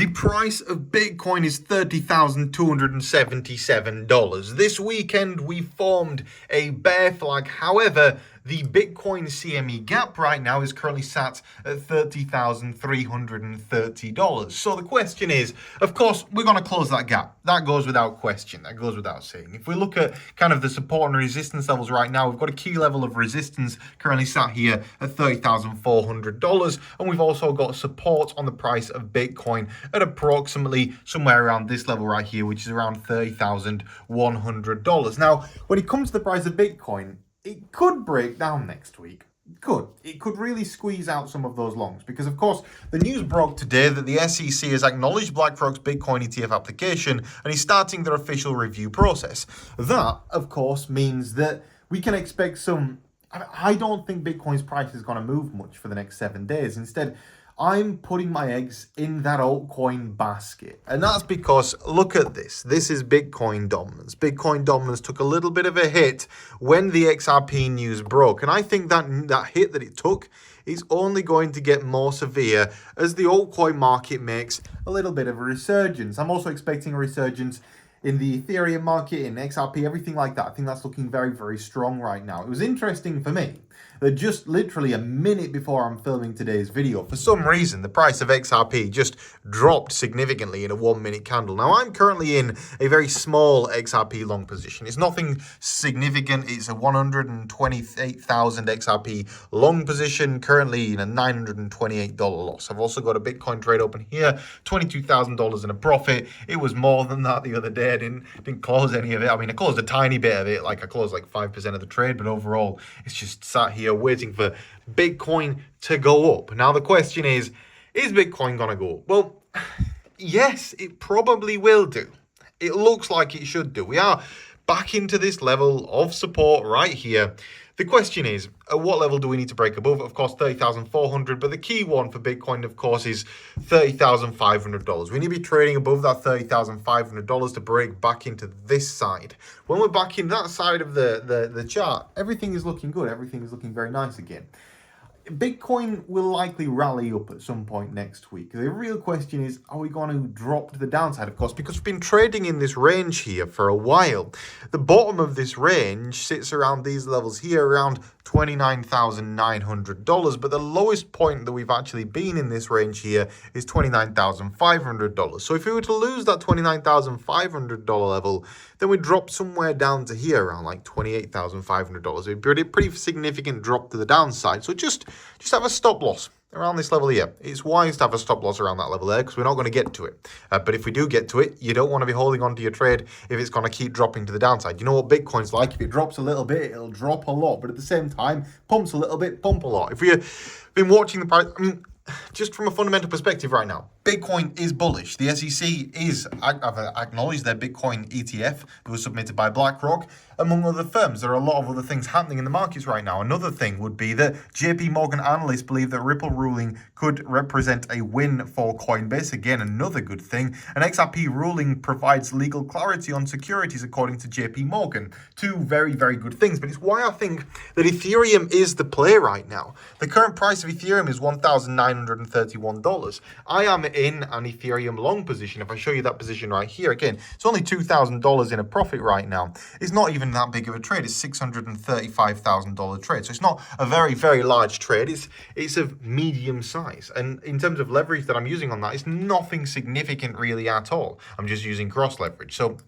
The price of Bitcoin is $30,277. This weekend we formed a bear flag. However, the Bitcoin CME gap right now is currently sat at $30,330. So the question is, of course, we're going to close that gap. That goes without question. That goes without saying. If we look at kind of the support and resistance levels right now, we've got a key level of resistance currently sat here at $30,400. And we've also got support on the price of Bitcoin at approximately somewhere around this level right here, which is around $30,100. Now, when it comes to the price of Bitcoin, it could break down next week. It could really squeeze out some of those longs because, of course, the news broke today that the SEC has acknowledged BlackRock's Bitcoin ETF application and is starting their official review process. That, of course, means that we can expect some... I don't think Bitcoin's price is going to move much for the next 7 days. Instead, I'm putting my eggs in that altcoin basket. And that's because, look at this. This is Bitcoin dominance. Bitcoin dominance took a little bit of a hit when the XRP news broke. And I think that hit that it took is only going to get more severe as the altcoin market makes a little bit of a resurgence. I'm also expecting a resurgence in the Ethereum market, in XRP, everything like that. I think that's looking very, very strong right now. It was interesting for me that just literally a minute before I'm filming today's video, for some reason, the price of XRP just dropped significantly in a 1 minute candle. Now, I'm currently in a very small XRP long position. It's nothing significant. It's a 128,000 XRP long position, currently in a $928 loss. I've also got a Bitcoin trade open here, $22,000 in a profit. It was more than that the other day. I didn't close any of it. I mean, I closed a tiny bit of it, like I closed like 5% of the trade, but overall, it's just sat here waiting for Bitcoin to go up. Now, the question is Bitcoin going to go up? Well, yes, it probably will do. It looks like it should do. We are back into this level of support right here. The question is, at what level do we need to break above? Of course, 30,400, but the key one for Bitcoin, of course, is $30,500. We need to be trading above that $30,500 to break back into this side. When we're back in that side of the chart, everything is looking good. Everything is looking very nice again. Bitcoin will likely rally up at some point next week. The real question is, are we going to drop to the downside, of course, because we've been trading in this range here for a while. The bottom of this range sits around these levels here, around $29,900, but the lowest point that we've actually been in this range here is $29,500. So if we were to lose that $29,500 level, then we drop somewhere down to here around like $28,500. It'd be a pretty significant drop to the downside. So just have a stop loss around this level here. It's wise to have a stop loss around that level there because we're not going to get to it. But if we do get to it, you don't want to be holding on to your trade if it's going to keep dropping to the downside. You know what Bitcoin's like? If it drops a little bit, it'll drop a lot. But at the same time, pumps a little bit, pump a lot. If we've been watching the price, I mean, just from a fundamental perspective right now, Bitcoin is bullish. The SEC have acknowledged their Bitcoin ETF that was submitted by BlackRock, among other firms. There are a lot of other things happening in the markets right now. Another thing would be that JP Morgan analysts believe that Ripple ruling could represent a win for Coinbase. Again, another good thing. An XRP ruling provides legal clarity on securities, according to JP Morgan. Two very, very good things. But it's why I think that Ethereum is the play right now. The current price of Ethereum is $1,931. I am in an Ethereum long position. If I show you that position right here, again, it's only $2,000 in a profit right now. It's not even that big of a trade. It's $635,000 trade. So it's not a very, very large trade. It's of medium size. And in terms of leverage that I'm using on that, it's nothing significant really at all. I'm just using cross leverage. So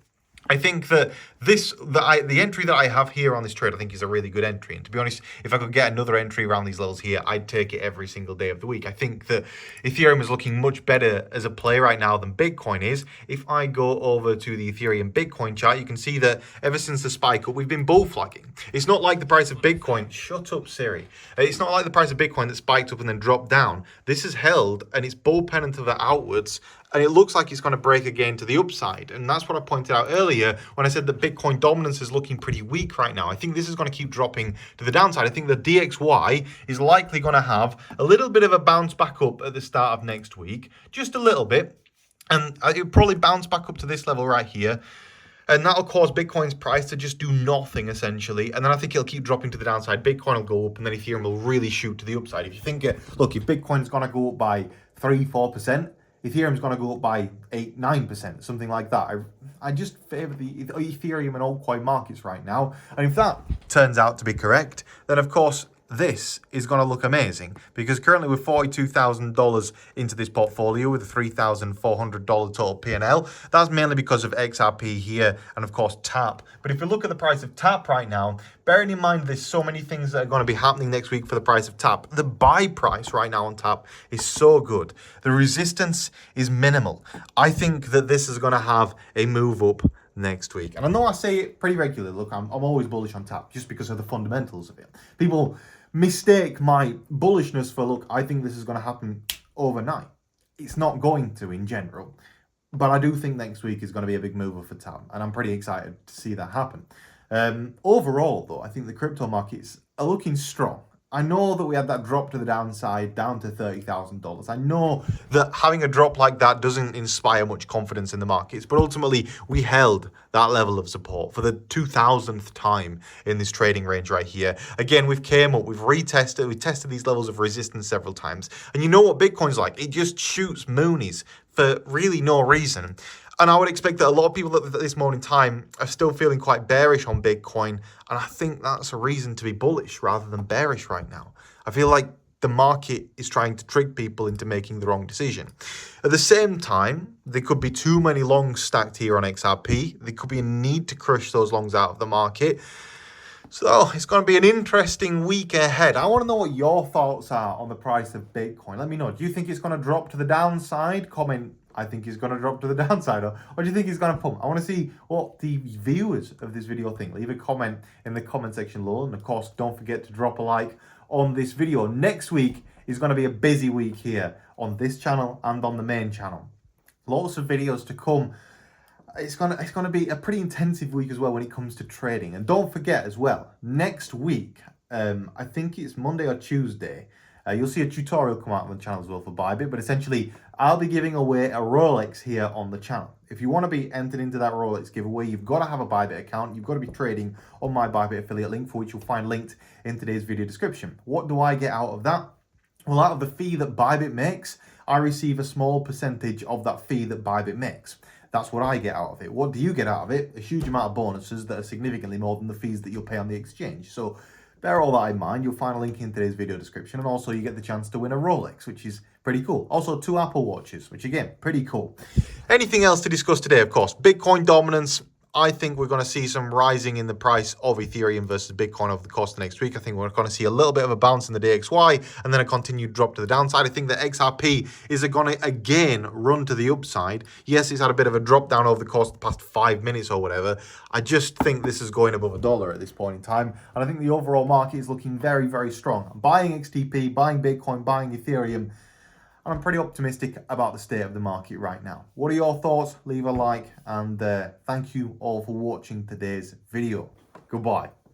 I think that the entry that I have here on this trade, I think is a really good entry. And to be honest, if I could get another entry around these levels here, I'd take it every single day of the week. I think that Ethereum is looking much better as a play right now than Bitcoin is. If I go over to the Ethereum Bitcoin chart, you can see that ever since the spike up, we've been bull flagging. It's not like the price of Bitcoin. Shut up, Siri. It's not like the price of Bitcoin that spiked up and then dropped down. This is held and it's bull pennant over outwards. And it looks like it's going to break again to the upside. And that's what I pointed out earlier when I said that Bitcoin dominance is looking pretty weak right now. I think this is going to keep dropping to the downside. I think the DXY is likely going to have a little bit of a bounce back up at the start of next week. Just a little bit. And it'll probably bounce back up to this level right here. And that'll cause Bitcoin's price to just do nothing, essentially. And then I think it'll keep dropping to the downside. Bitcoin will go up, and then Ethereum will really shoot to the upside. If you think, look, if Bitcoin's going to go up by 3-4%, Ethereum's going to go up by 8-9%, something like that. I just favor the Ethereum and altcoin markets right now. And if that turns out to be correct, then of course this is going to look amazing, because currently we're $42,000 into this portfolio with a $3,400 total P&L. That's mainly because of XRP here and of course TAP. But if you look at the price of TAP right now, bearing in mind there's so many things that are going to be happening next week for the price of TAP, the buy price right now on TAP is so good. The resistance is minimal. I think that this is going to have a move up next week. And I know I say it pretty regularly. Look, I'm always bullish on TAP just because of the fundamentals of it. People mistake my bullishness for, look, I think this is going to happen overnight. It's not going to in general. But I do think next week is going to be a big mover for TAP. And I'm pretty excited to see that happen. Overall, though, I think the crypto markets are looking strong. I know that we had that drop to the downside, down to $30,000. I know that having a drop like that doesn't inspire much confidence in the markets, but ultimately we held that level of support for the 2000th time in this trading range right here. Again, we've came up, we've retested, we tested these levels of resistance several times. And you know what Bitcoin's like? It just shoots moonies for really no reason. And I would expect that a lot of people at this moment in time are still feeling quite bearish on Bitcoin. And I think that's a reason to be bullish rather than bearish right now. I feel like the market is trying to trick people into making the wrong decision. At the same time, there could be too many longs stacked here on XRP. There could be a need to crush those longs out of the market. So it's going to be an interesting week ahead. I want to know what your thoughts are on the price of Bitcoin. Let me know. Do you think it's going to drop to the downside? Comment, I think it's going to drop to the downside. Or do you think it's going to pump? I want to see what the viewers of this video think. Leave a comment in the comment section below. And of course, don't forget to drop a like on this video. Next week is going to be a busy week here on this channel and on the main channel. Lots of videos to come. It's gonna be a pretty intensive week as well when it comes to trading. And don't forget as well, next week, I think it's Monday or Tuesday, you'll see a tutorial come out on the channel as well for BYBIT. But essentially, I'll be giving away a Rolex here on the channel. If you want to be entered into that Rolex giveaway, you've got to have a BYBIT account. You've got to be trading on my BYBIT affiliate link, for which you'll find linked in today's video description. What do I get out of that? Well, out of the fee that BYBIT makes, I receive a small percentage of that fee that BYBIT makes. That's what I get out of it. What do you get out of it? A huge amount of bonuses that are significantly more than the fees that you'll pay on the exchange. So bear all that in mind. You'll find a link in today's video description. And also you get the chance to win a Rolex, which is pretty cool. Also 2 Apple Watches, which again, pretty cool. Anything else to discuss today? Of course, Bitcoin dominance. I think we're going to see some rising in the price of Ethereum versus Bitcoin over the course of next week. I think we're going to see a little bit of a bounce in the DXY and then a continued drop to the downside. I think that XRP is going to again run to the upside. Yes, it's had a bit of a drop down over the course of the past 5 minutes or whatever. I just think this is going above $1 at this point in time. And I think the overall market is looking very, very strong. I'm buying XTP, buying Bitcoin, buying Ethereum. And I'm pretty optimistic about the state of the market right now. What are your thoughts? Leave a like, and thank you all for watching today's video. Goodbye.